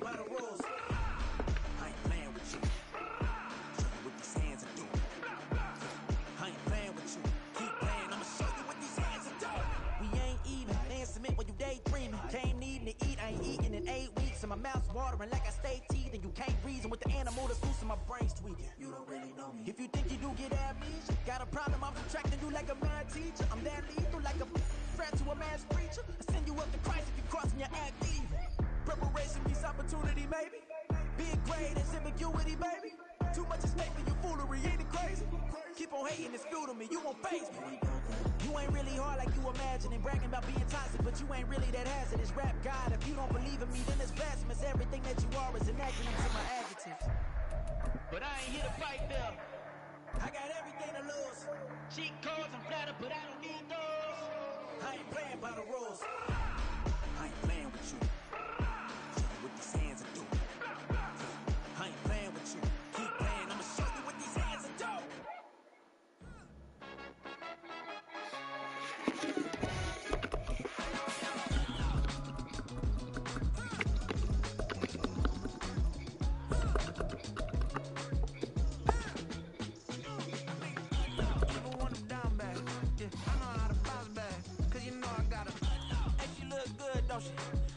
by the rules. I ain't playing with you. Show you what these hands are doing. I ain't playing with you. Keep playing, I'ma show you what these hands are doing. We ain't even. They submit when you daydreaming. Came needing to eat, I ain't eating in 8 weeks. And my mouth's watering like I stay teeth. And you can't reason with the animal that's loose and my brain's tweaking. You don't really know me. If you think you do get amnesia, got a problem, I'm subtracting you like a mad teacher. I'm that lethal like a threat to a man's preacher. I send you up to Christ if you crossing your act evil. Preparation means opportunity, maybe. Being great is ambiguity, baby. Too much is made for you foolery, ain't it crazy? Keep on hating, it's fuel to me, you won't face me. You ain't really hard like you imagine and bragging about being toxic, but you ain't really that hazardous. Rap God, if you don't believe in me, then it's blasphemous. Everything that you are is an acronym to my adjectives. But I ain't here to fight them. I got everything to lose. Cheat codes, I'm flattered, but I don't need those. I ain't playing by the rules. I ain't playing with you. Show you what these hands are doing. I ain't playing with you. Keep playing, I'ma show you what these hands are doing.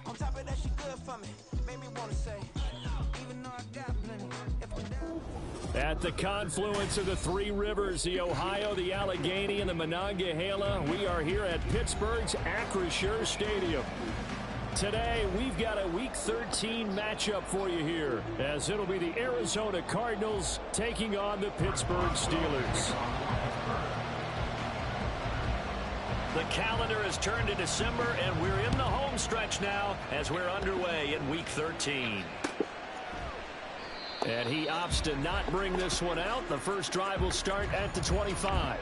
On top of that, she good for me. Made me want to say, even though I got plenty, if I'm down. At the confluence of the three rivers, the Ohio, the Allegheny, and the Monongahela, we are here at Pittsburgh's Acrisure Stadium. Today, we've got a Week 13 matchup for you here, as it'll be the Arizona Cardinals taking on the Pittsburgh Steelers. The calendar has turned to December, and we're in the home stretch now as we're underway in Week 13. And he opts to not bring this one out. The first drive will start at the 25.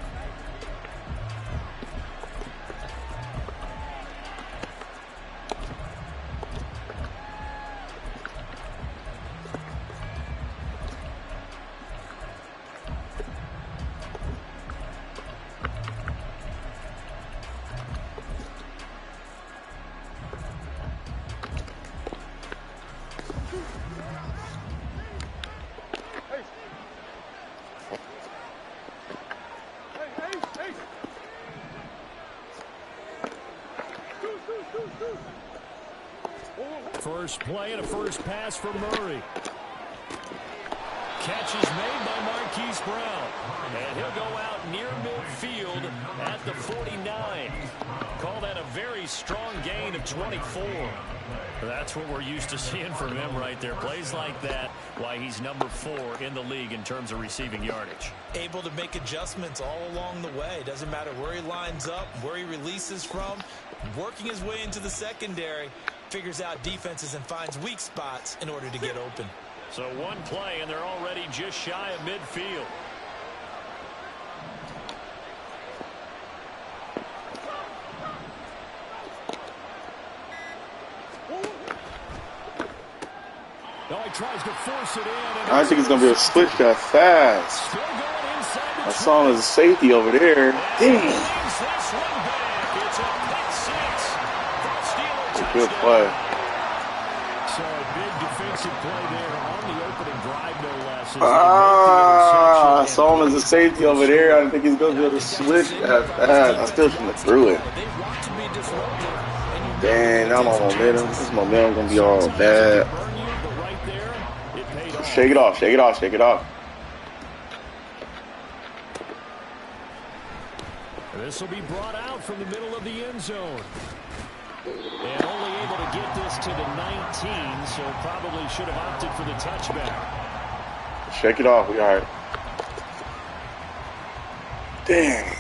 First play and a first pass for Murray. Catch is made by Marquise Brown. And he'll go out near midfield at the 49. Call that a very strong gain of 24. That's what we're used to seeing from him right there. Plays like that, why he's number 4 in the league in terms of receiving yardage. Able to make adjustments all along the way. Doesn't matter where he lines up, where he releases from. Working his way into the secondary. Figures out defenses and finds weak spots in order to get open. So one play, and they're already just shy of midfield. Oh, he tries to force it in. I think it's going to be a switch that fast. I saw him as a safety over there. Damn. Good play. So a big defensive play there on the opening drive, no less. I saw him as a safety over there. I didn't think he was going to be able to switch that fast. I still shouldn't have threw it. Dang, I'm on momentum. This momentum going to be all bad. Shake it off, shake it off, shake it off. This will be brought out from the middle of the end zone. And only able to get this to the 19, so probably should have opted for the touchback. Shake it off, we all right. Dang.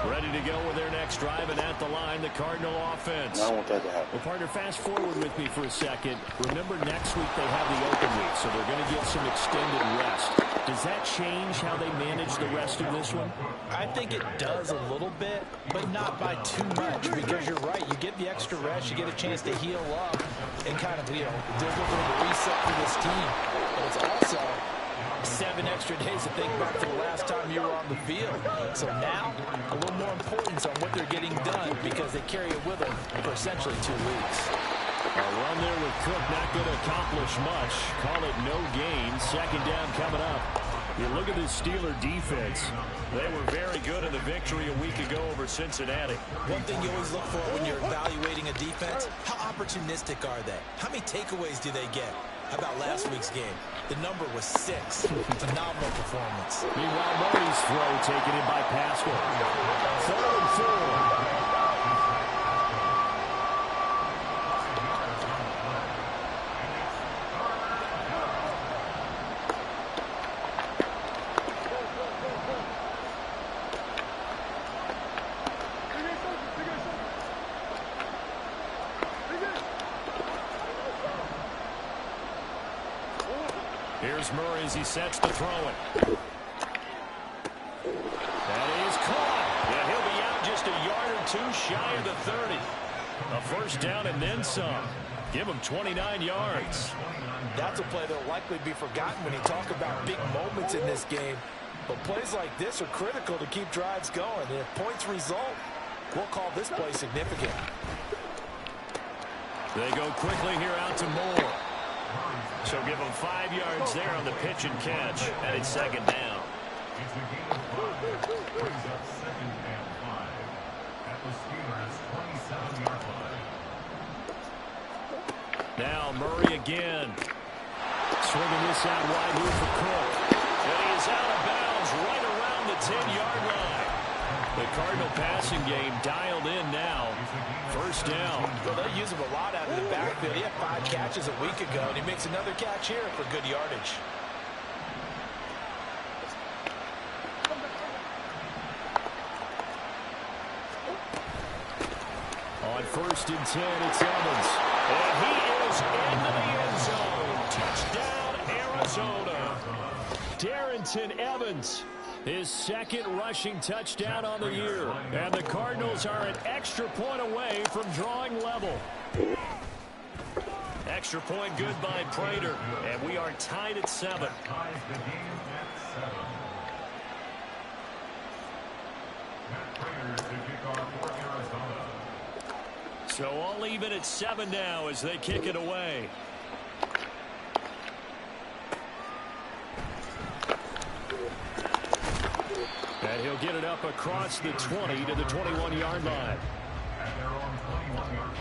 Ready to go with their next drive, and at the line, the Cardinal offense. I don't want that to happen. Well, partner, fast forward with me for a second. Remember, next week they have the open week, so they're going to get some extended rest. Does that change how they manage the rest of this one? I think it does a little bit, but not by too much, because you're right. You get the extra rest, you get a chance to heal up, and kind of, do a little bit of a reset for this team. But it's also 7 extra days to think back to the last time you were on the field. So now, a little more importance on what they're getting done because they carry it with them for essentially 2 weeks. A run there with Cook not going to accomplish much. Call it no gain. Second down coming up. You look at this Steeler defense. They were very good in the victory a week ago over Cincinnati. One thing you always look for when you're evaluating a defense, how opportunistic are they? How many takeaways do they get? How about last week's game? The number was 6. Phenomenal performance. Meanwhile, Murray's throw taken in by Pascal. 3rd and 4. Here's Murray as he sets to throw it. That is caught. And he'll be out just a yard or 2 shy of the 30. A first down and then some. Give him 29 yards. That's a play that will likely be forgotten when you talk about big moments in this game. But plays like this are critical to keep drives going. And if points result, we'll call this play significant. They go quickly here out to Moore. So give them 5 yards there on the pitch and catch. And it's second down. It's a game of 5. Brings up second and 5. At the Steelers' 27-yard line. Now Murray again. Swinging this out wide here for Cook. And he is out of bounds right around the 10-yard line. The Cardinal passing game dialed in now. First down. Well, they use him a lot out of the backfield. He had 5 catches a week ago, and he makes another catch here for good yardage. On 1st and 10, it's Evans. And he is into the end zone. Touchdown, Arizona. Darrington Evans. His second rushing touchdown on the year. And the Cardinals are an extra point away from drawing level. Extra point good by Prater. And we are tied at 7. Ties the game at 7. Matt Prater to kick off for Arizona. So all even at 7 now as they kick it away. And he'll get it up across the 20 to the 21-yard line. At their own 21-yard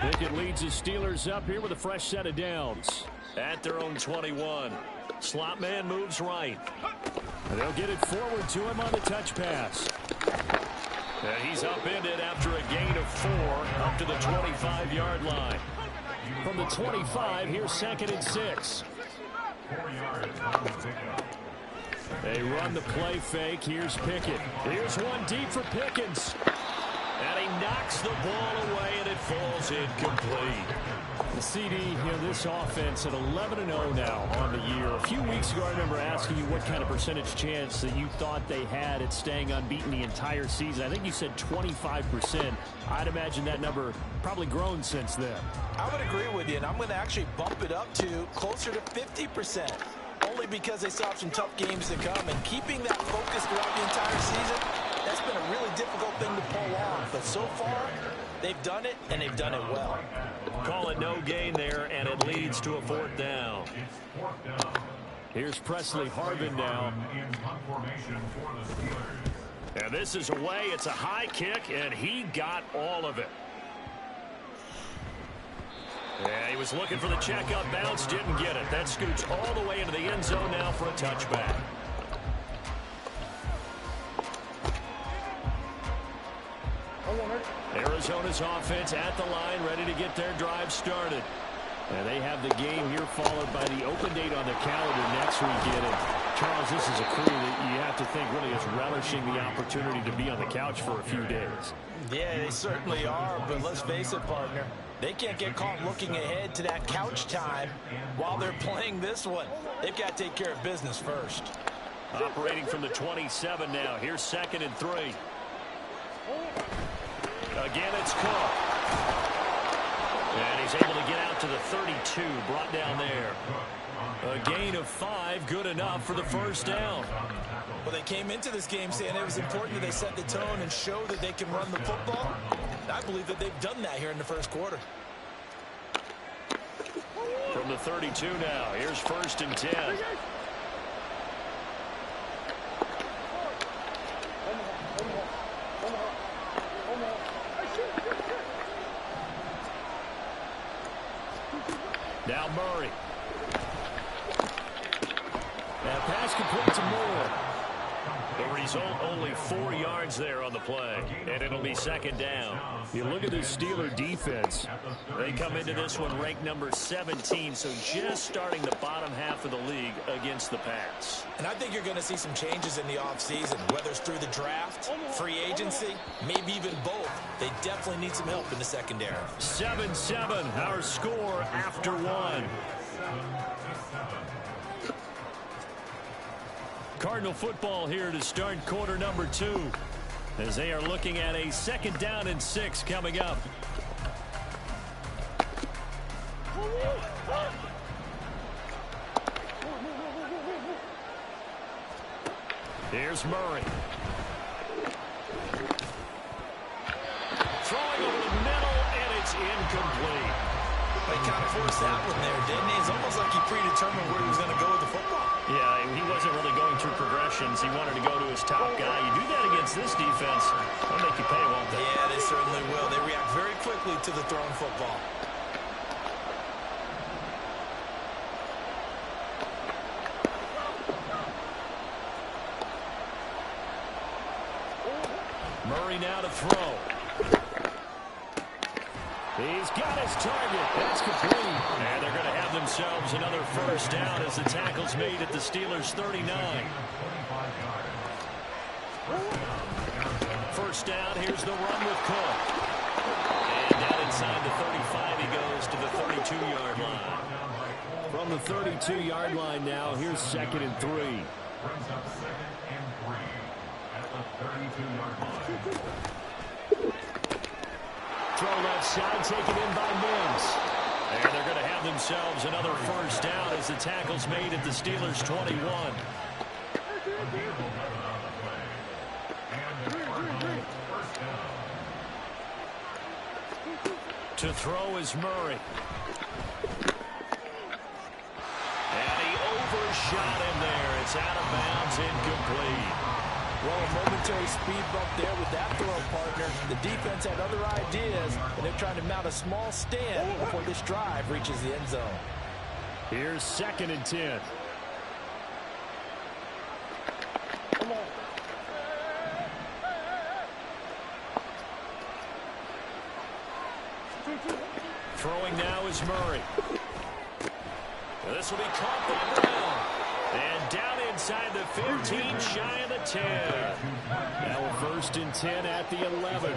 line. Pickett leads his Steelers up here with a fresh set of downs. At their own 21. Slot man moves right. And they'll get it forward to him on the touch pass. And he's upended after a gain of 4 up to the 25-yard line. From the 25, here's 2nd and 6. 4 yards on the pickup. They run the play fake. Here's Pickett. Here's one deep for Pickens. And he knocks the ball away, and it falls incomplete. The CD, this offense at 11-0 now on the year. A few weeks ago, I remember asking you what kind of percentage chance that you thought they had at staying unbeaten the entire season. I think you said 25%. I'd imagine that number probably grown since then. I would agree with you, and I'm going to actually bump it up to closer to 50%. Only because they still have some tough games to come. And keeping that focus throughout the entire season, that's been a really difficult thing to pull off. But so far, they've done it, and they've done it well. Call it no gain there, and it leads to a 4th down. It's 4th down. Here's Presley Harvin now. In punt formation for the Steelers. And this is away. It's a high kick, and he got all of it. Yeah, he was looking for the checkout bounce, didn't get it. That scoots all the way into the end zone now for a touchback. Arizona's offense at the line, ready to get their drive started. And they have the game here followed by the open date on the calendar next weekend. And Charles, this is a crew that you have to think really is relishing the opportunity to be on the couch for a few days. Yeah, they certainly are, but let's face it, partner. They can't get caught looking ahead to that couch time while they're playing this one. They've got to take care of business first. Operating from the 27 now. Here's 2nd and 3. Again, it's Cook. And he's able to get out to the 32, brought down there. A gain of 5, good enough for the first down. Well, they came into this game saying it was important that they set the tone and show that they can run the football. And I believe that they've done that here in the first quarter. From the 32 now, here's 1st and 10. Now Murray. And pass complete to Moore. The result, only 4 yards there on the play, and it'll be 2nd down. You look at this Steeler defense. They come into this one ranked number 17, so just starting the bottom half of the league against the pass. And I think you're going to see some changes in the offseason, whether it's through the draft, free agency, maybe even both. They definitely need some help in the secondary. 7-7, our score after 1. Cardinal football here to start quarter number 2, as they are looking at a 2nd down and 6 coming up. Here's Murray. Throwing over the middle, and it's incomplete. They kind of forced that one there, didn't he? It's almost like he predetermined where he was going to go with the football. Yeah, he wasn't really going through progressions. He wanted to go to his top guy. You do that against this defense, they'll make you pay, won't they? Yeah, they certainly will. They react very quickly to the thrown football. Murray now to throw. He's got his target. That's complete. And they're going to have themselves another 1st down as the tackle's made at the Steelers' 39. 1st down. Here's the run with Cook. And down inside the 35, he goes to the 32-yard line. From the 32-yard line now, here's 2nd and 3. Brings up 2nd and 3 at the 32-yard line. Throw left side, taken in by Mims. And they're going to have themselves another 1st down as the tackle's made at the Steelers' 21. To throw is Murray. And he overshot him there. It's out of bounds, incomplete. Well, a momentary speed bump there with that throw, partner. The defense had other ideas, and they're trying to mount a small stand before this drive reaches the end zone. Here's 2nd and 10. Throwing now is Murray. This will be caught by Brown. And down inside the 15, shy of the 10. Now a 1st and 10 at the 11.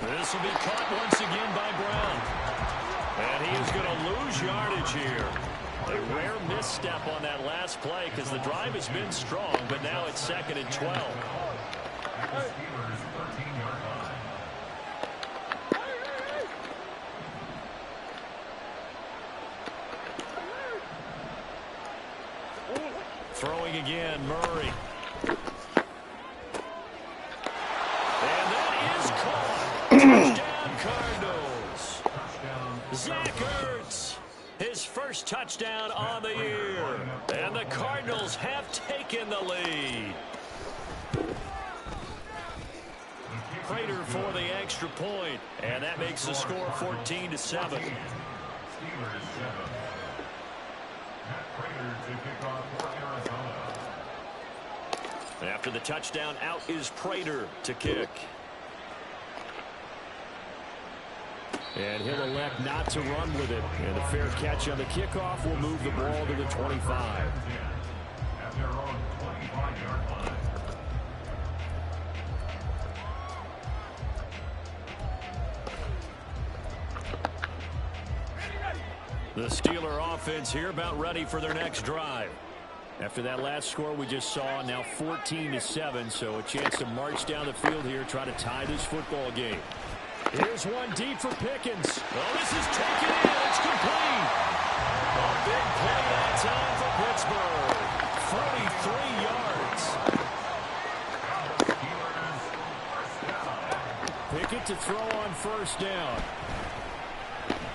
This will be caught once again by Brown. And he is going to lose yardage here. A rare misstep on that last play because the drive has been strong, but now it's 2nd and 12. Throwing again, Murray. And that is caught. Touchdown, Cardinals. Zach Ertz, his first touchdown on the year. And the Cardinals have taken the lead. Prater for the extra point, and that makes the score 14-7. Steelers 7. Matt Prater to kick off for Arizona. After the touchdown, out is Prater to kick. And he'll elect not to run with it. And a fair catch on the kickoff will move the ball to the 25. At their own 25-yard line. The Steeler offense here about ready for their next drive. After that last score we just saw, now 14-7, so a chance to march down the field here, try to tie this football game. Here's one deep for Pickens. Oh, this is taken in. It's complete. A big play that time for Pittsburgh. 43 yards. Pickett to throw on first down.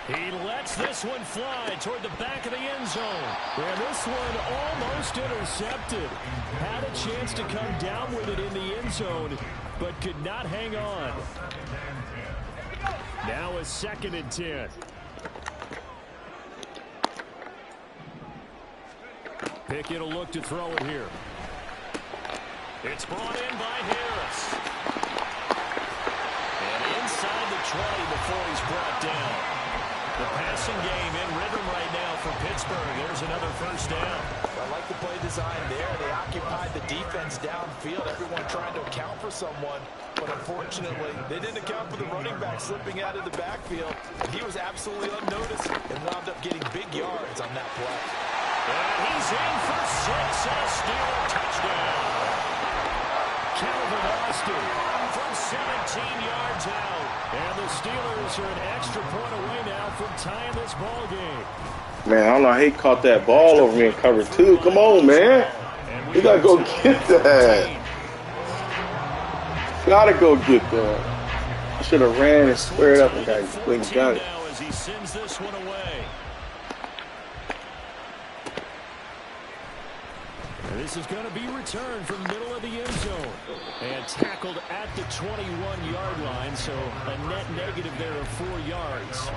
He lets this one fly toward the back of the end zone. And this one almost intercepted. Had a chance to come down with it in the end zone, but could not hang on. Now a 2nd and 10. Pickett will look to throw it here. It's brought in by Harris. And inside the 20 before he's brought down. The passing game in rhythm right now for Pittsburgh. There's another first down. I like the play design there. They occupied the defense downfield. Everyone trying to account for someone. But unfortunately, they didn't account for the running back slipping out of the backfield. And he was absolutely unnoticed and wound up getting big yards on that play. And he's in for 6 and a Steeler touchdown. Calvin Austin from 17 yards out. And the Steelers are an extra point away now from tying this ball game. Man, I don't know how he caught that ball over me in cover 2. Come on, man. You gotta go get that. Gotta go get that. I should have ran and squared up and got it. Now as he sends this one away. And this is going to be returned from the middle of the end zone. And tackled at the 21-yard line, so a net negative there of 4 yards.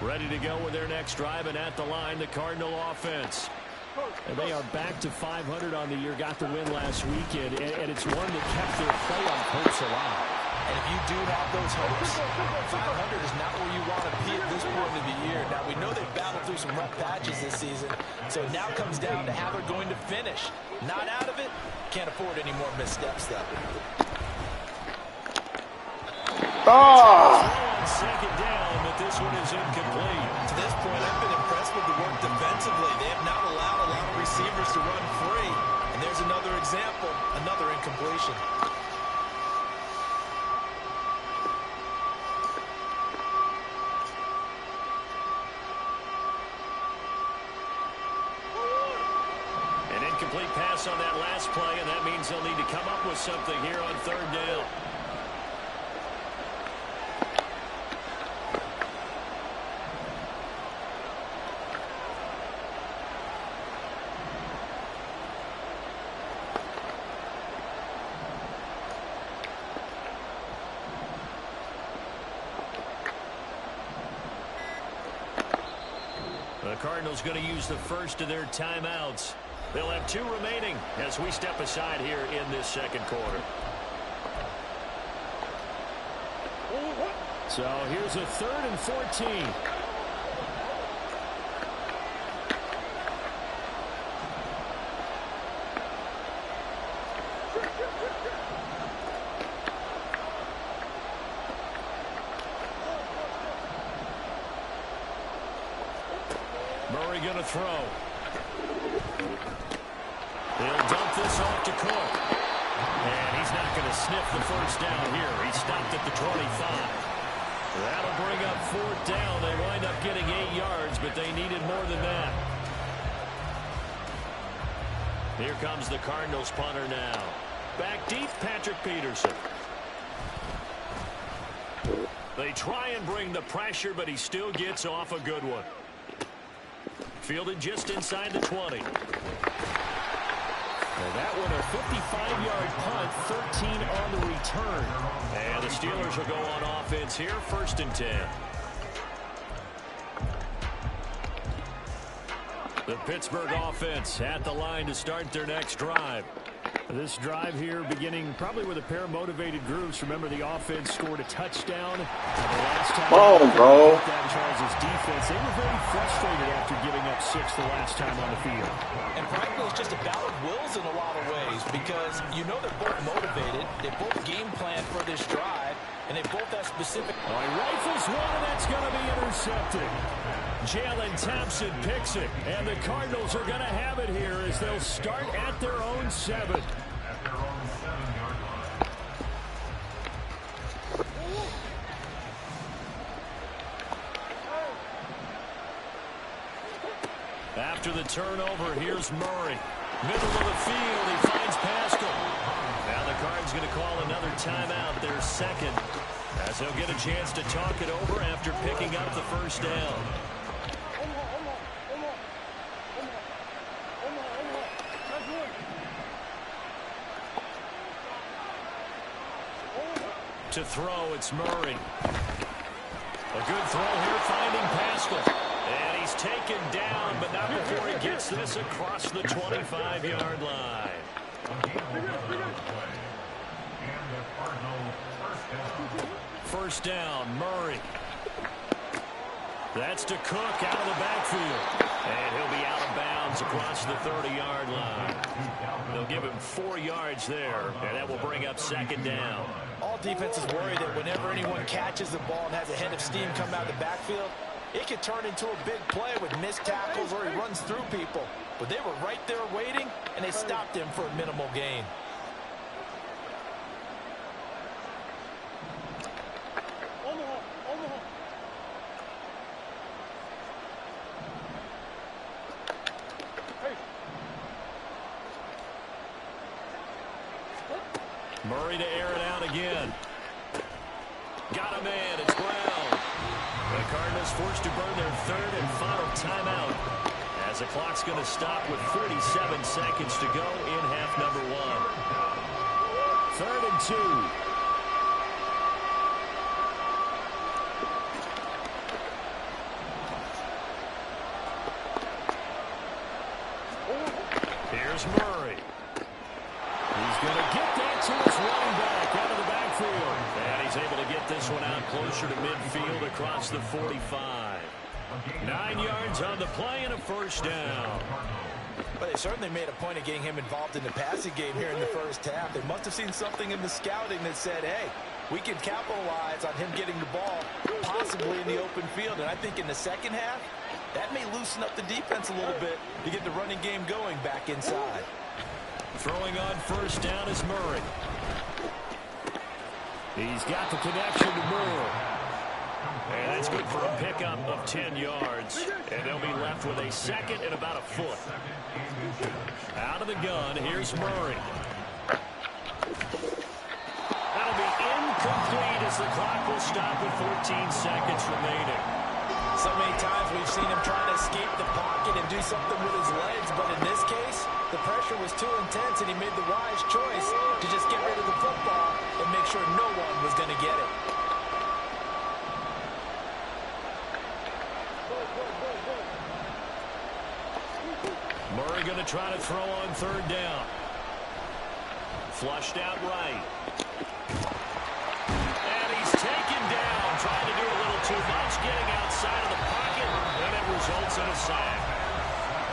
Ready to go with their next drive, and at the line, the Cardinal offense. And they are back to 500 on the year, got the win last weekend, and it's one that kept their playoff hopes alive. And if you do have those hopes, 500 is not where you want to be at this point of the year. Now, we know they've battled through some rough patches this season, so it now comes down to how they're going to finish. Not out of it, can't afford any more missteps, though. Second down, but this one is incomplete. To this point, I've been impressed with the work defensively. They have not allowed a lot of receivers to run free. And there's another example, another incompletion. An incomplete pass on that last play, and that means they'll need to come up with something here on third down. The Cardinals going to use the first of their timeouts. They'll have 2 remaining as we step aside here in this second quarter. So here's a 3rd and 14. Murray going to throw. He'll dump this off to Cook. And he's not going to sniff the first down here. He stopped at the 25. That'll bring up 4th down. They wind up getting 8 yards, but they needed more than that. Here comes the Cardinals punter now. Back deep, Patrick Peterson. They try and bring the pressure, but he still gets off a good one. Fielded just inside the 20. And that one a 55-yard punt, 13 on the return. And the Steelers will go on offense here, 1st and 10. The Pittsburgh offense at the line to start their next drive. This drive here beginning probably with a pair of motivated groups. Remember, the offense scored a touchdown. The last time bro. that Charles' defense, they were very frustrated after giving up 6 the last time on the field. And frankly, it's just a battle of wills in a lot of ways because you know they're both motivated. They both game plan for this drive, and they both have specific. He rifles one, and that's going to be intercepted. Jalen Thompson picks it, and the Cardinals are going to have it here as they'll start at their own 7. At their own 7-yard line. After the turnover, here's Murray. Middle of the field, he finds Pascal. Now the Cards going to call another timeout, their second, as they'll get a chance to talk it over after picking up the first down. To throw, it's Murray. A good throw here, finding Pascal. And he's taken down, but not before he gets this across the 25-yard line. First down, Murray. That's to Cook out of the backfield. And he'll be out of bounds across the 30-yard line. They'll give him 4 yards there, and that will bring up second down. All defenses worry that whenever anyone catches the ball and has a head of steam come out of the backfield, it could turn into a big play with missed tackles or he runs through people. But they were right there waiting, and they stopped him for a minimal gain. Murray to air it out again. Got a man. It's Brown. The Cardinals forced to burn their third and final timeout as the clock's going to stop with 47 seconds to go in half number 1. 3rd and 2. Here's Murray. He's going to get that to his running back out of the backfield. And he's able to get this one out closer to midfield across the 45. 9 yards on the play and a first down. But they certainly made a point of getting him involved in the passing game here in the first half. They must have seen something in the scouting that said, hey, we can capitalize on him getting the ball possibly in the open field. And I think in the second half, that may loosen up the defense a little bit to get the running game going back inside. Throwing on first down is Murray. He's got the connection to Moore. And that's good for a pickup of 10 yards. And they'll be left with a second and about a foot. Out of the gun, here's Murray. That'll be incomplete as the clock will stop with 14 seconds remaining. So many times we've seen him trying to escape the pocket and do something with his legs, but in this case, the pressure was too intense and he made the wise choice to just get rid of the football and make sure no one was going to get it. Murray going to try to throw on third down. Flushed out right. And he's taken down, trying to do a little too much, getting outside of the pocket, and it results in a sack.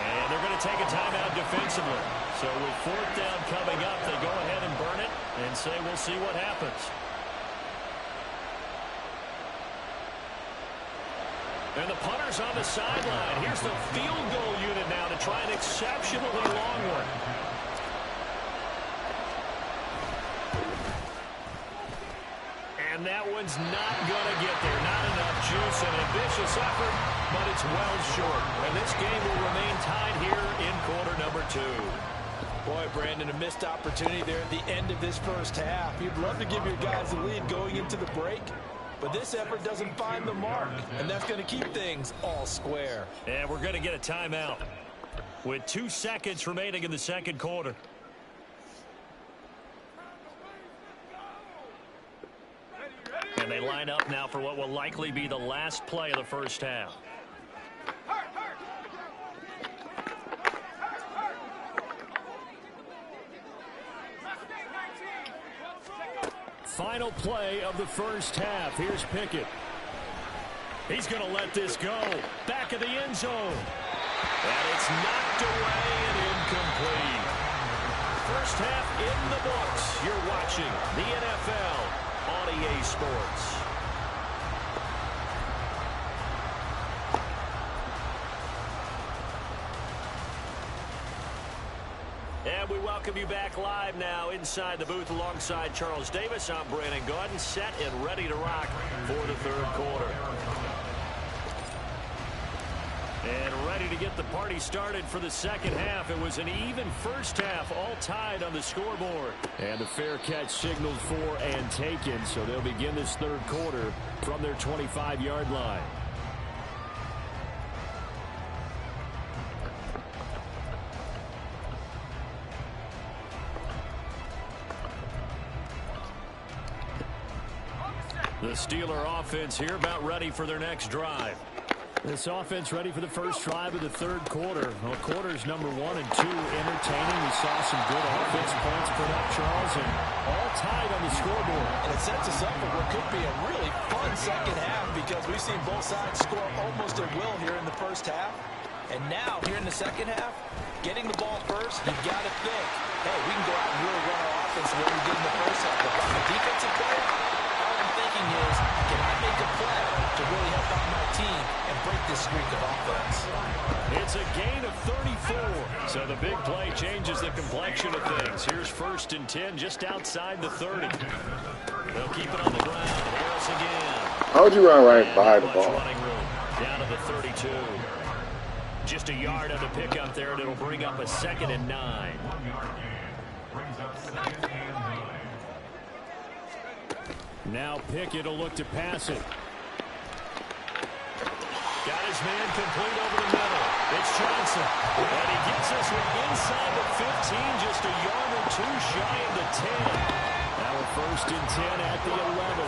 And they're going to take a timeout defensively. So with fourth down coming up, they go ahead and burn it and say we'll see what happens. And the punter's on the sideline. Here's the field goal unit now to try an exceptionally long one. And that one's not going to get there. Not enough juice. An ambitious effort, but it's well short. And this game will remain tied here in quarter number 2. Boy, Brandon, a missed opportunity there at the end of this first half. You'd love to give your guys the lead going into the break, but this effort doesn't find the mark, and that's going to keep things all square. And we're going to get a timeout with 2 seconds remaining in the second quarter. And they line up now for what will likely be the last play of the first half. Final play of the first half. Here's Pickett. He's going to let this go. Back of the end zone. And it's knocked away and incomplete. First half in the books. You're watching the NFL on EA Sports. And we welcome you back live now inside the booth alongside Charles Davis. I'm Brandon Gaudin, set and ready to rock for the third quarter. And ready to get the party started for the second half. It was an even first half, all tied on the scoreboard. And the fair catch signaled for and taken, so they'll begin this third quarter from their 25-yard line. The Steeler offense here about ready for their next drive. This offense ready for the first drive of the third quarter. Well, quarters number 1 and 2 entertaining. We saw some good offense points put up, Charles, and all tied on the scoreboard. And it sets us up for what could be a really fun second half because we've seen both sides score almost at will here in the first half. And now, here in the second half, getting the ball first, you've got to think, hey, we can go out and really run our offense the way we did in the first half. If I'm a defensive player, all I'm thinking is, can I make a play to really help out my team and break this streak of offense? It's a gain of 34. So the big play changes the complexion of things. Here's 1st and 10 just outside the 30. They'll keep it on the ground. Harris again. How would you run right by the ball? Running room down to the 32. Just a yard of the pickup there, and it'll bring up a 2nd and 9. 1 yard gain. Brings up 2nd and 9. Now Pickett will look to pass it. Got his man complete over the middle. It's Johnson. And he gets us inside the 15, just a yard or 2 shy of the 10. Now a 1st and 10 at the 11.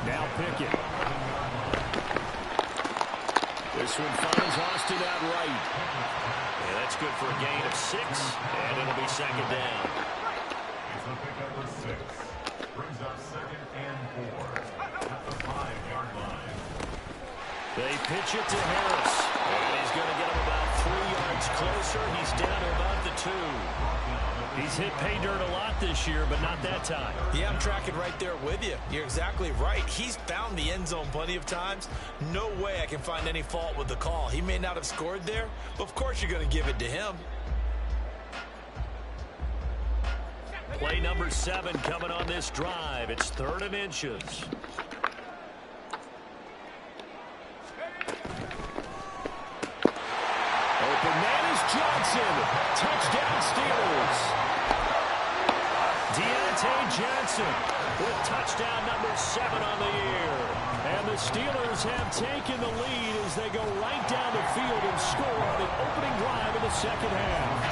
Now Pickett. This one finds Austin out right. Yeah, that's good for a gain of 6, and it'll be 2nd down. It's a pickup of 6. Brings up 2nd and 4 at the 5-yard line. They pitch it to Harris, and he's going to get him about 3 yards closer. He's down to about the 2. He's hit pay dirt a lot this year, but not that time. Yeah, I'm tracking right there with you. You're exactly right. He's found the end zone plenty of times. No way I can find any fault with the call. He may not have scored there, but of course you're going to give it to him. Play number 7 coming on this drive. It's 3rd and inches. Open man is Johnson. Touchdown Steelers. Deontay Johnson with touchdown number 7 on the year. And the Steelers have taken the lead as they go right down the field and score on the opening drive of the second half.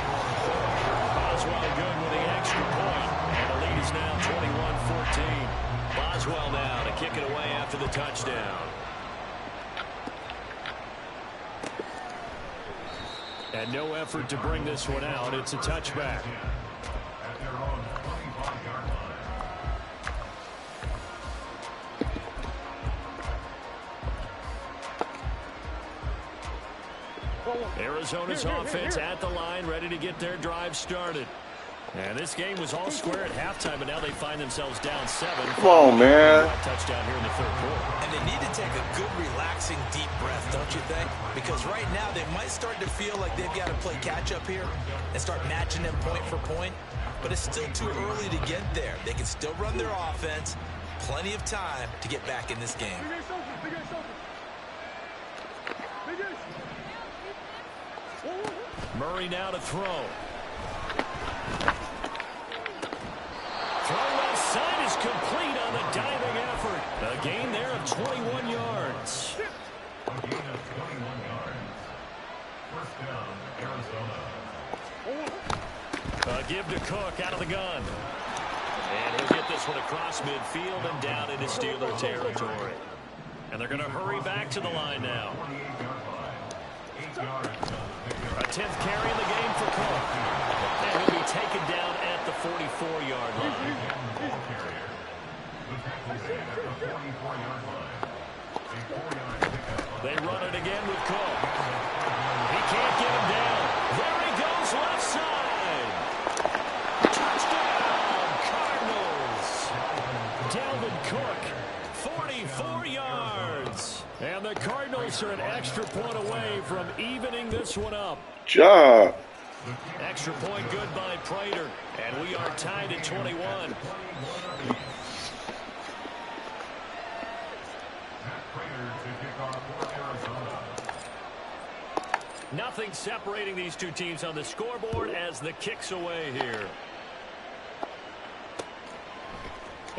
Boswell good with the extra point. And the lead is now 21-14. Boswell now to kick it away after the touchdown. And no effort to bring this one out. It's a touchback. At their own 25-yard line. Arizona's offense at the line, ready to get their drive started. And this game was all square at halftime, but now they find themselves down 7. Come on, man. Touchdown here in the third quarter. And they need to take a good, relaxing, deep breath, don't you think? Because right now they might start to feel like they've got to play catch-up here and start matching them point for point. But it's still too early to get there. They can still run their offense. Plenty of time to get back in this game. Murray now to throw. Throw left side is complete on the diving effort. A gain there of 21 yards. A gain of 21 yards. 1st down, Arizona. A give to Cook out of the gun. And he'll get this one across midfield and down into Steeler territory. And they're going to hurry back to the line now. 48-yard line. 8 yards on the pickup. A 10th carry in the game for Cook. And he'll be taken down at the 44-yard line. Ball carrier. The tackle made at the 44-yard line. A 4-yard pickup. They run it again with Cook. He can't get him down. There he goes left side. Touchdown, Cardinals. Dalvin Cook, 44 yards. And the Cardinals are an extra point away from evening this one up. Job. Extra point good by Prater. And we are tied at 21. Nothing separating these two teams on the scoreboard as the kick's away here.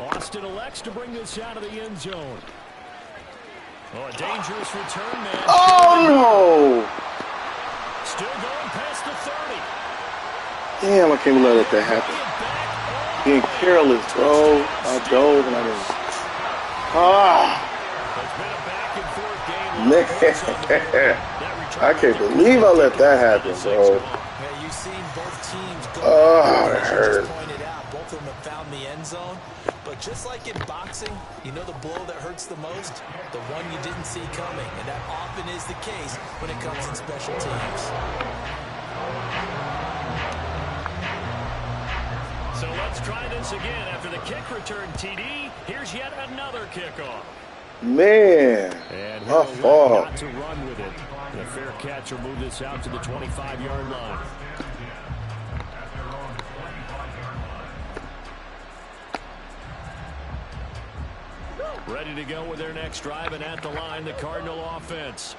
Austin elects to bring this out of the end zone. Oh, a dangerous return man. Oh, no. Still going past the 30. Damn, I can't let that happen. Being careless, bro. I dove and I didn't. It's been a back-and-forth game. Man. I can't believe I let that happen, bro. Yeah, you've seen both teams go. Oh, it hurt. Pointed out, both of them have found the end zone. But just like in boxing, you know the blow that hurts the most? The one you didn't see coming. And that often is the case when it comes in special teams. So let's try this again. After the kick return TD, here's yet another kickoff. Man, And my fault. not to run with it. The fair catch will move this out to the 25-yard line. Ready to go with their next drive, and at the line, the Cardinal offense.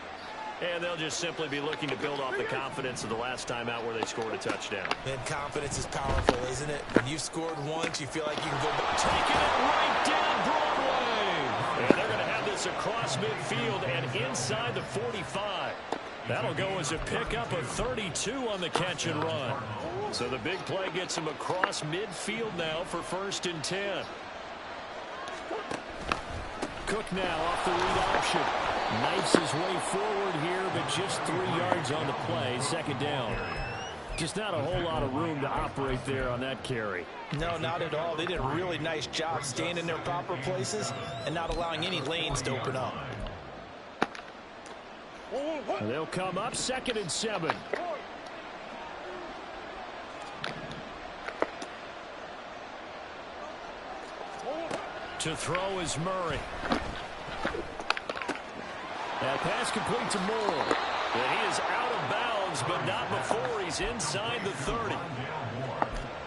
And they'll just simply be looking to build off the confidence of the last time out where they scored a touchdown. And confidence is powerful, isn't it? When you've scored once, you feel like you can go back. Taking it right down Broadway. And they're going to have this across midfield and inside the 45. That'll go as a pickup of 32 on the catch and run. So the big play gets him across midfield now for 1st and 10. Cook now off the read option. Knifes his way forward here, but just 3 yards on the play. 2nd down. Just not a whole lot of room to operate there on that carry. No, not at all. They did a really nice job staying in their proper places and not allowing any lanes to open up. They'll come up 2nd and 7. To throw is Murray. That pass complete to Moore. And he is out of bounds, but not before he's inside the 30.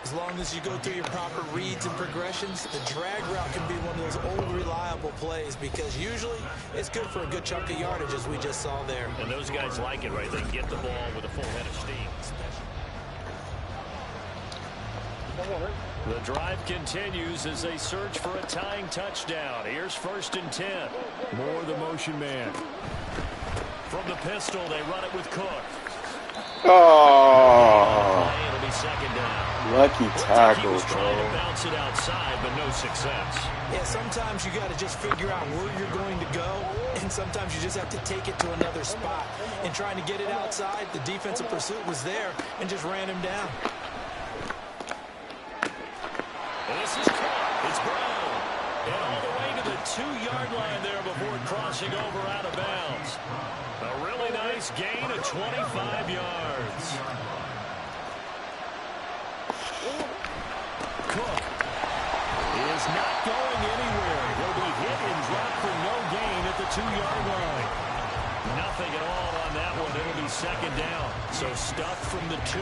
As long as you go through your proper reads and progressions, the drag route can be one of those old reliable plays because usually it's good for a good chunk of yardage as we just saw there. And those guys like it, right? They can get the ball with a full head of steam. The drive continues as they search for a tying touchdown. Here's 1st and 10. Moore the motion man. From the pistol, they run it with Cook. Oh, It'll be 2nd down. lucky tackle, He was trying to bro. bounce it outside, but no success. Yeah, sometimes you got to just figure out where you're going to go, and sometimes you just have to take it to another spot. And trying to get it outside, the defensive pursuit was there and just ran him down. And this is caught. It's Brown. And all the way to the 2-yard line there before crossing over out of bounds. A really nice gain of 25 yards. Cook is not going anywhere. He'll be hit and dropped for no gain at the 2-yard line. Nothing at all on that one. It'll be 2nd down. So stuffed from the 2.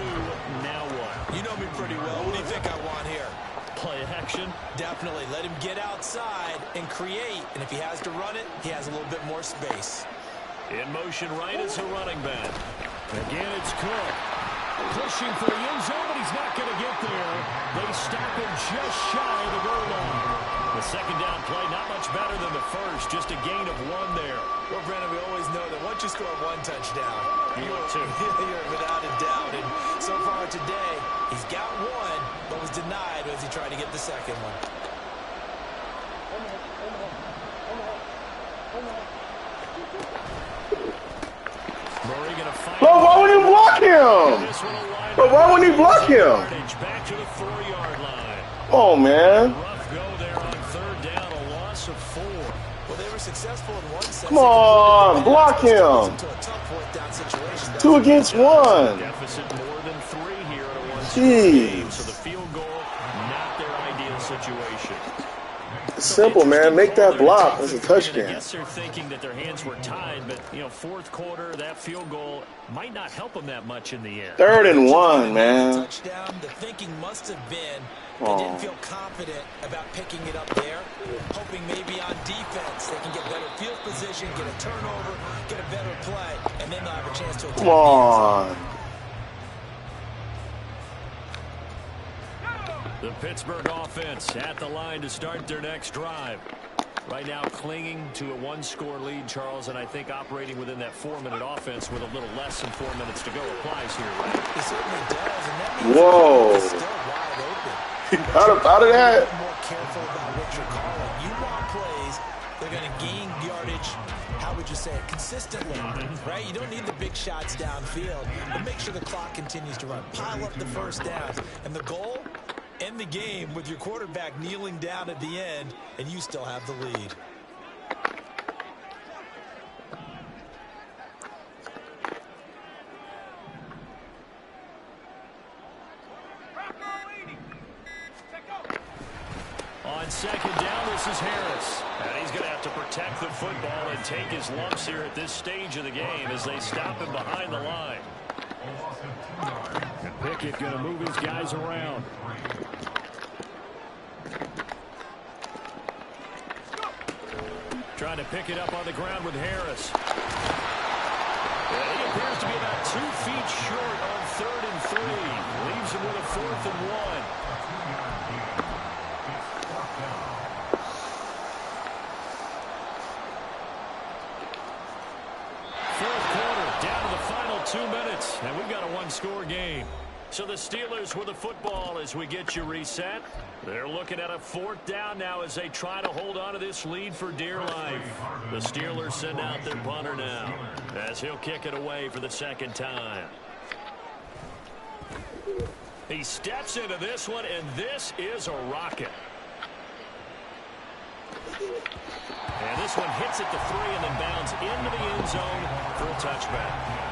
Now what? You know me pretty well. What do you think I want here? Play action. Definitely. Let him get outside and create. And if he has to run it, he has a little bit more space. In motion right as a running back. Again, it's Cook. Pushing for the end zone, but he's not going to get there. They stop him just shy of the goal line. The 2nd down play, not much better than the first. Just a gain of 1 there. Well, Brandon, we always know that once you score 1 touchdown, You want 2. you're without a doubt. And so far today, he's got 1, but was denied as he tried to get the 2nd one. Murray going to fight. Bro, why would he block him? Bro, why wouldn't he block him? Back to the 4-yard line. Oh, man. Rough go there on 3rd down, a loss of 4. Well, they were successful in one sense. Come on, block him. Into a tough 4th down situation. 2 against 1. Deficit more than 3 here in a 1-score Jeez. game. So the field goal, not their ideal situation. It's simple, man. Make that block. That's a I touchdown. guess they're thinking that their hands were tied, but, you know, fourth quarter, that field goal might not help them that much in the end. 3rd and 1, man. Touchdown. The thinking must have been they didn't feel confident about picking it up there, hoping maybe on defense they can get better field position, get a turnover, get a better play, and then they'll have a chance to attack. Come on. The Pittsburgh offense at the line to start their next drive. Right now clinging to a one-score lead, Charles, and I think operating within that 4-minute offense with a little less than 4 minutes to go applies here, right? It certainly does, and that means Whoa. it's still wide open. Out of that. Be more careful about what you're calling. You want plays, they're going to gain yardage, how would you say it, consistently, right? You don't need the big shots downfield, but make sure the clock continues to run. Pile up the first downs, and the goal, end the game with your quarterback kneeling down at the end, and you still have the lead. On second down, this is Harris. And he's going to have to protect the football and take his lumps here at this stage of the game as they stop him behind the line. And Pickett going to move his guys around. Trying to pick it up on the ground with Harris. And he appears to be about 2 feet short on 3rd and 3. Leaves him with a 4th and 1. Fourth quarter, down to the final 2 minutes, and we've got a one-score game. So the Steelers with the football as we get you reset. They're looking at a 4th down now as they try to hold on to this lead for dear life. The Steelers send out their punter now as he'll kick it away for the 2nd time. He steps into this one, and this is a rocket. And this one hits at the 3 and then bounds into the end zone for a touchback.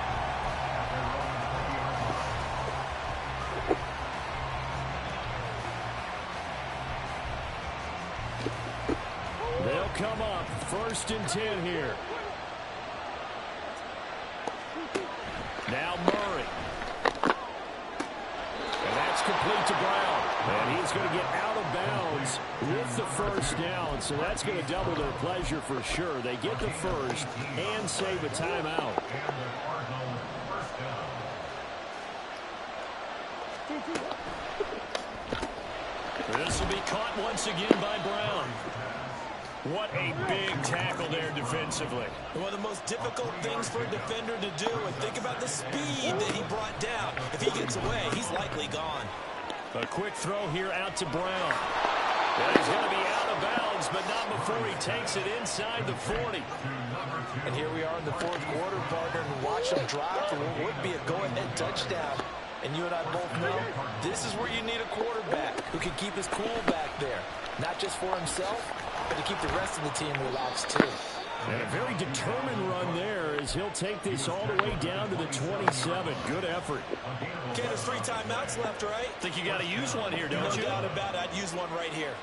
They'll come up 1st and 10 here. Now Murray. And that's complete to Brown. And he's going to get out of bounds with the 1st down. So that's going to double their pleasure for sure. They get the 1st and save a timeout. This will be caught once again by Brown. What a big tackle there defensively. One of the most difficult things for a defender to do, and think about the speed that he brought down. If he gets away, he's likely gone. A quick throw here out to Brown. And he's going to be out of bounds, but not before he takes it inside the 40. And here we are in the 4th quarter, partner, and watch him drive for what would be a go-ahead touchdown. And you and I both know this is where you need a quarterback who can keep his cool back there. Not just for himself, but to keep the rest of the team relaxed too. And a very determined run there as he'll take this all the way down to the 27. Good effort. Okay, there's 3 timeouts left, right? Think you got to use one here, don't you? No doubt about it. I'd use one right here.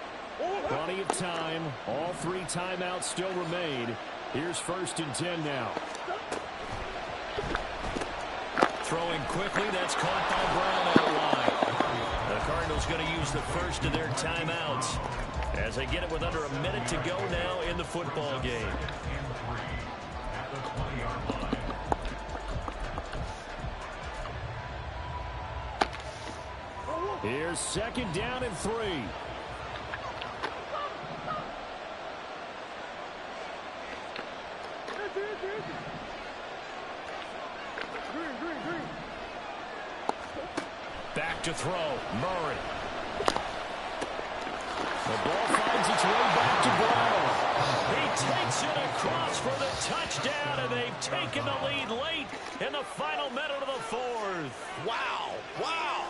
Plenty of time. All 3 timeouts still remain. Here's 1st and 10 now. Throwing quickly, that's caught by Brown out wide. The Cardinals going to use the first of their timeouts as they get it with under a minute to go now in the football game. Here's 2nd down and 3. Back to throw, Murray. The ball finds its way back to Brown. He takes it across for the touchdown, and they've taken the lead late in the final minute of the 4th. Wow, wow.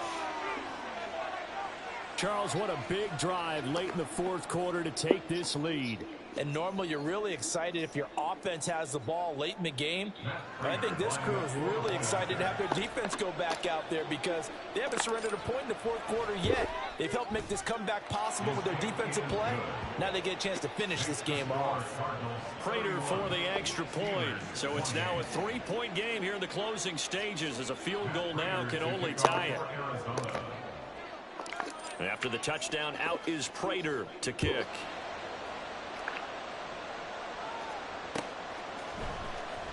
Charles, what a big drive late in the 4th quarter to take this lead. And normally you're really excited if your offense has the ball late in the game. But I think this crew is really excited to have their defense go back out there because they haven't surrendered a point in the fourth quarter yet. They've helped make this comeback possible with their defensive play. Now they get a chance to finish this game off. Prater for the extra point. So it's now a 3-point game here in the closing stages as a field goal now can only tie it. After the touchdown, out is Prater to kick.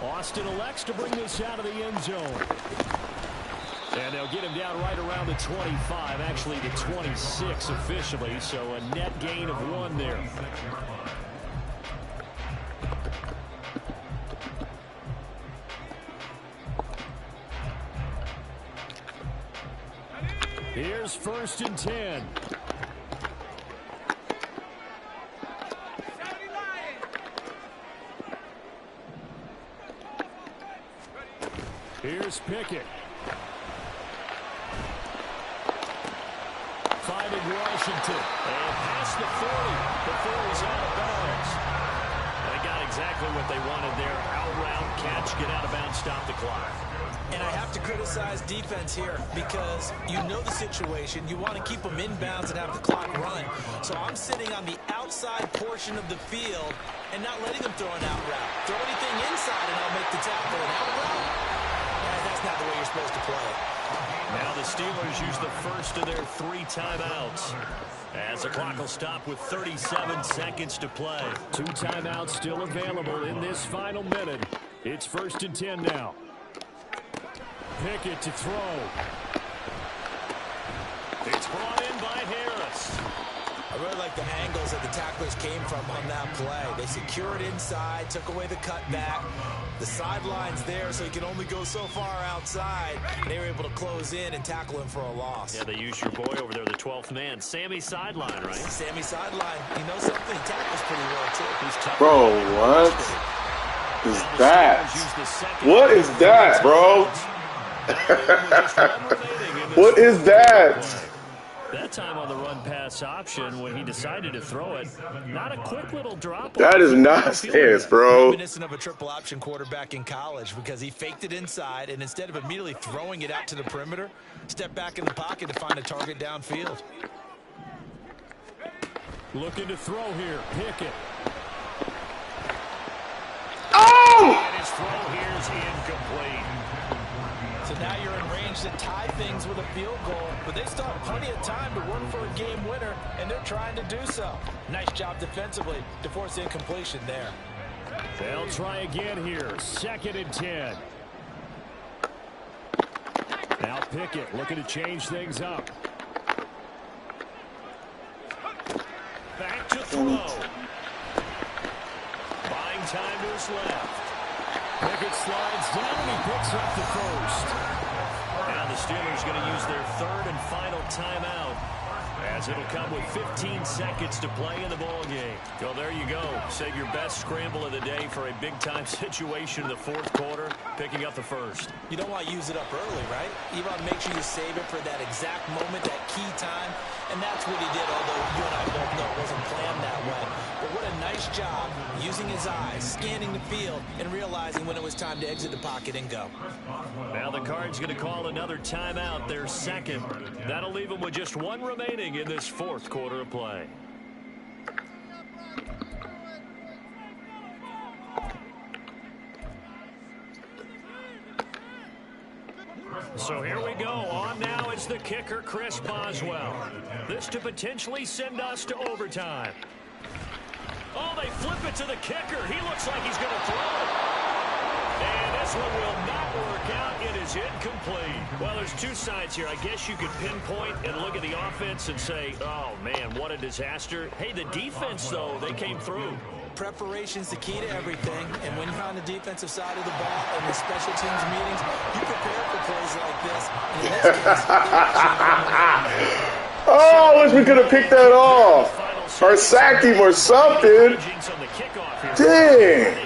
Austin elects to bring this out of the end zone. And they'll get him down right around the 25, actually the 26 officially, so a net gain of 1 there. Here's 1st and 10. Here's Pickett. Finding Washington. And past the 40 before he's out of bounds. They got exactly what they wanted there. Out route, catch, get out of bounds, stop the clock. And I have to criticize defense here because you know the situation. You want to keep them inbounds and have the clock run. So I'm sitting on the outside portion of the field and not letting them throw an out route. Throw anything inside and I'll make the tackle. An out route? That's not the way you're supposed to play it. Now the Steelers use the first of their 3 timeouts. As the clock will stop with 37 seconds to play. 2 timeouts still available in this final minute. It's 1st and 10 now. Pickett to throw. It's brought in by Harris. I really like the angles that the tacklers came from on that play. They secured inside, took away the cutback. The sideline's there, so he can only go so far outside. They were able to close in and tackle him for a loss. Yeah, they used your boy over there, the 12th man. Sammy sideline, right? Sammy sideline. You know something? He tackles pretty well, too. He's tough. Bro, what is that? What is that, bro? What is that? That time on the run pass option when he decided to throw it. Not a quick little drop. That is not sense, bro. Reminiscent of a triple option quarterback in college because he faked it inside and instead of immediately throwing it out to the perimeter, stepped back in the pocket to find a target downfield. Looking to throw here. Pickett. Oh! And his throw here is incomplete. So now you're in range to tie things with a field goal, but they still have plenty of time to work for a game winner, and they're trying to do so. Nice job defensively to force incompletion there. They'll try again here. 2nd and 10. Now Pickett looking to change things up. Back to throw. Buying time to his left. Pickett slides down and he picks up the first. Now the Steelers going to use their 3rd and final timeout as it'll come with 15 seconds to play in the ball game. Well, there you go. Save your best scramble of the day for a big-time situation in the 4th quarter, picking up the first. You don't want to use it up early, right? You want to make sure you save it for that exact moment, that key time, and that's what he did, although you and I both know it wasn't planned that way. But what a nice job using his eyes, scanning the field, and realizing when it was time to exit the pocket and go. Now the Cards going to call another timeout, their 2nd. That'll leave them with just 1 remaining in this 4th quarter of play. So here we go. On now, it's the kicker, Chris Boswell. This to potentially send us to overtime. Oh, they flip it to the kicker. He looks like he's going to throw it. And this one will not work out. It is incomplete. Well, there's 2 sides here. I guess you could pinpoint and look at the offense and say, oh, man, what a disaster. Hey, the defense, though, they came through. Preparation's the key to everything, and when you're on the defensive side of the ball in the special teams meetings, you prepare for plays like this. And in this case, oh, I wish we could have picked that off or sacked him or something. Dang.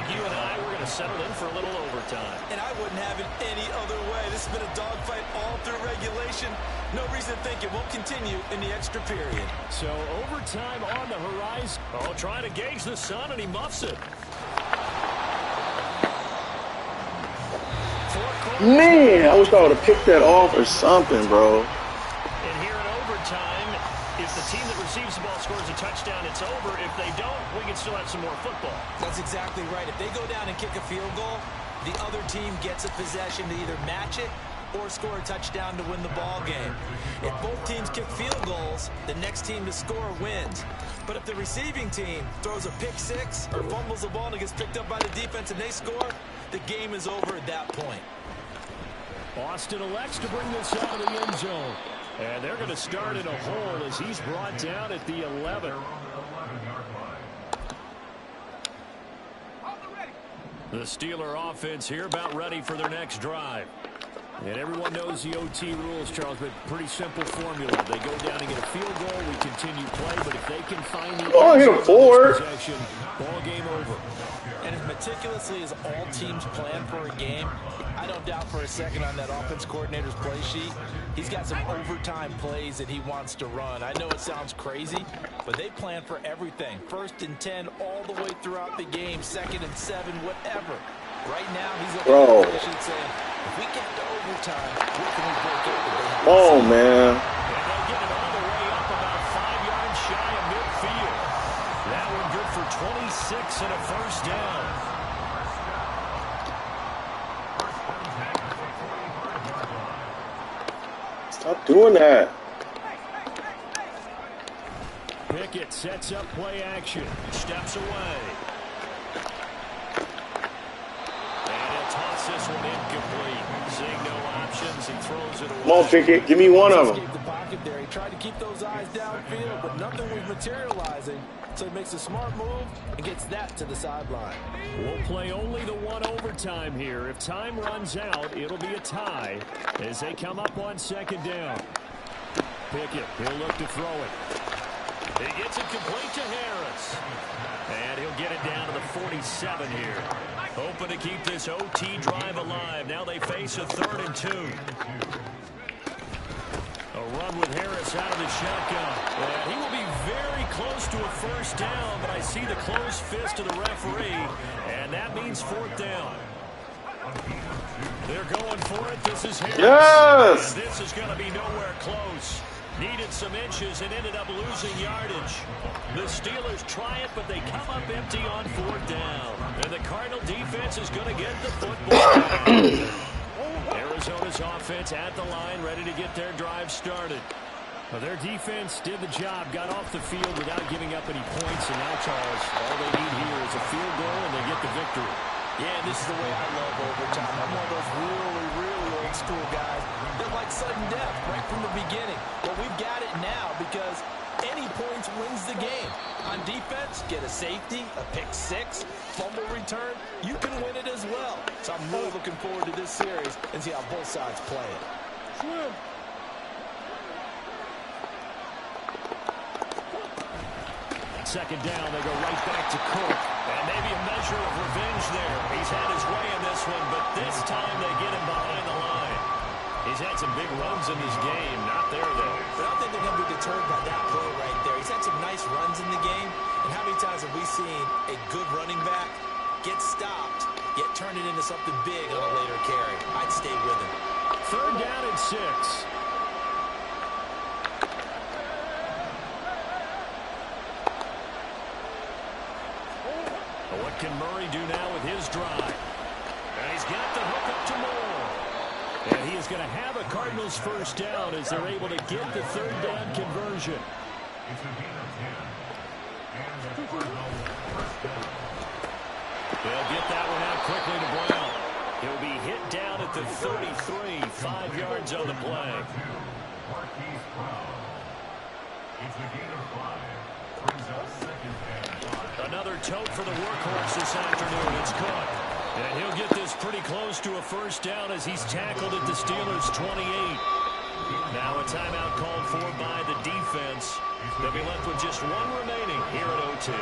settled in for a little overtime. And I wouldn't have it any other way. This has been a dogfight all through regulation. No reason to think it won't continue in the extra period. So overtime on the horizon. Oh, trying to gauge the sun, and he muffs it. Man, I wish I would have picked that off or something, bro. And here in overtime, if the team that receives the ball scores a touchdown, it's over. If they don't, we can still have some more football. That's exactly right. If they go down and kick a field goal, the other team gets a possession to either match it or score a touchdown to win the ball game. If both teams kick field goals, the next team to score wins. But if the receiving team throws a pick six or fumbles the ball and it gets picked up by the defense and they score, the game is over at that point. Austin elects to bring this out of the end zone. And they're going to start in a hole as he's brought down at the 11. The Steeler offense here about ready for their next drive. And everyone knows the OT rules, Charles, but pretty simple formula. They go down and get a field goal, we continue play, but if they can find the possession, ball game over. And as meticulously as all teams plan for a game, I don't doubt for a second on that offense coordinator's play sheet, he's got some overtime plays that he wants to run. I know it sounds crazy, but they plan for everything. 1st and 10 all the way throughout the game, 2nd and 7, whatever. Right now, he's looking at the play sheet saying, if we get to overtime, what can we break open? Oh, man. And they'll get it all the way up about 5 yards shy of midfield. That one good for 26 and a first down. Stop doing that. Pickett sets up play action. Steps away. And he'll toss this one incomplete. Seeing no options, he throws it away. Come on, Pickett. Give me one of them. The pocket there. He tried to keep those eyes downfield, but nothing was materializing. So he makes a smart move and gets that to the sideline. We'll play only the one overtime here. If time runs out, it'll be a tie as they come up on 2nd down. Pickett, he'll look to throw it. He gets it complete to Harris. And he'll get it down to the 47 here. Hoping to keep this OT drive alive. Now they face a 3rd and 2. A run with Harris out of the shotgun. And he will be very close to a first down, but I see the closed fist of the referee, and that means 4th down. They're going for it. This is Harris. Yes! And this is going to be nowhere close. Needed some inches and ended up losing yardage. The Steelers try it, but they come up empty on 4th down. And the Cardinal defense is going to get the football back. Arizona's offense at the line, ready to get their drive started. Well, their defense did the job, got off the field without giving up any points, and now, Charles, all they need here is a field goal, and they get the victory. Yeah, this is the way I love overtime. I'm one of those really old school guys that like sudden death right from the beginning. But we've got it now because any points wins the game. On defense, get a safety, a pick six, fumble return, you can win it as well. So I'm really looking forward to this series and see how both sides play it. Sure. 2nd down, they go right back to Cook. And maybe a measure of revenge there. He's had his way in this one, but this time they get him behind the line. He's had some big runs in this game. Not there, though. But I don't think they're going to be deterred by that play right there. He's had some nice runs in the game. And how many times have we seen a good running back get stopped, yet turn it into something big on a later carry? I'd stay with him. 3rd down and 6. What can Murray do now with his drive? And he's got the hook up to Moore. And he is going to have a Cardinals first down as they're able to get the 3rd down conversion. It's a gain of 10. And the Cardinals first down. They'll get that one out quickly to Brown. He'll be hit down at the 33, 5 yards on the play. Marquise Brown. It's a gain of 5. Brings up 2nd and 5. Another tote for the workhorse this afternoon. It's Cook. And he'll get this pretty close to a first down as he's tackled at the Steelers' 28. Now a timeout called for by the defense. They'll be left with just one remaining here at OT.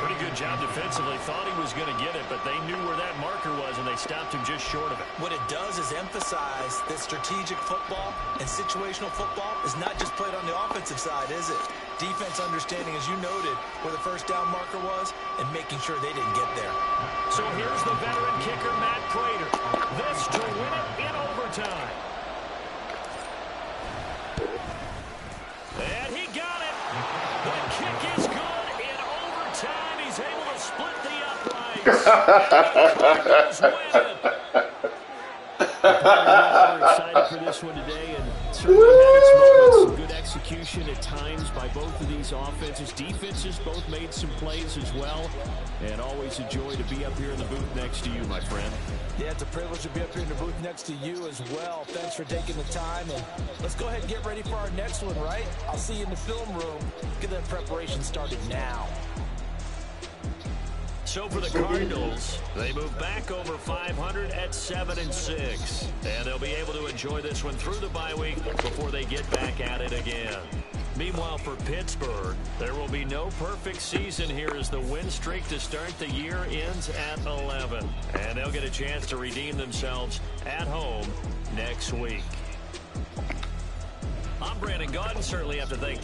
Pretty good job defensively. Thought he was going to get it, but they knew where that marker was, and they stopped him just short of it. What it does is emphasize that strategic football and situational football is not just played on the offensive side, is it? Defense understanding, as you noted, where the first down marker was and making sure they didn't get there. So here's the veteran kicker, Matt Prater. This to win it in overtime. And he got it. The kick is good in overtime. He's able to split the uprights. We're excited for this one today, and certainly had its moments. Some good execution at times by both of these offenses. Defenses both made some plays as well, and always a joy to be up here in the booth next to you, my friend. Yeah, it's a privilege to be up here in the booth next to you as well. Thanks for taking the time, and let's go ahead and get ready for our next one, right? I'll see you in the film room. Get that preparation started now. So for the Cardinals, they move back over 500 at 7-6. And they'll be able to enjoy this one through the bye week before they get back at it again. Meanwhile, for Pittsburgh, there will be no perfect season here as the win streak to start the year ends at 11. And they'll get a chance to redeem themselves at home next week. I'm Brandon Gaudin. Certainly have to thank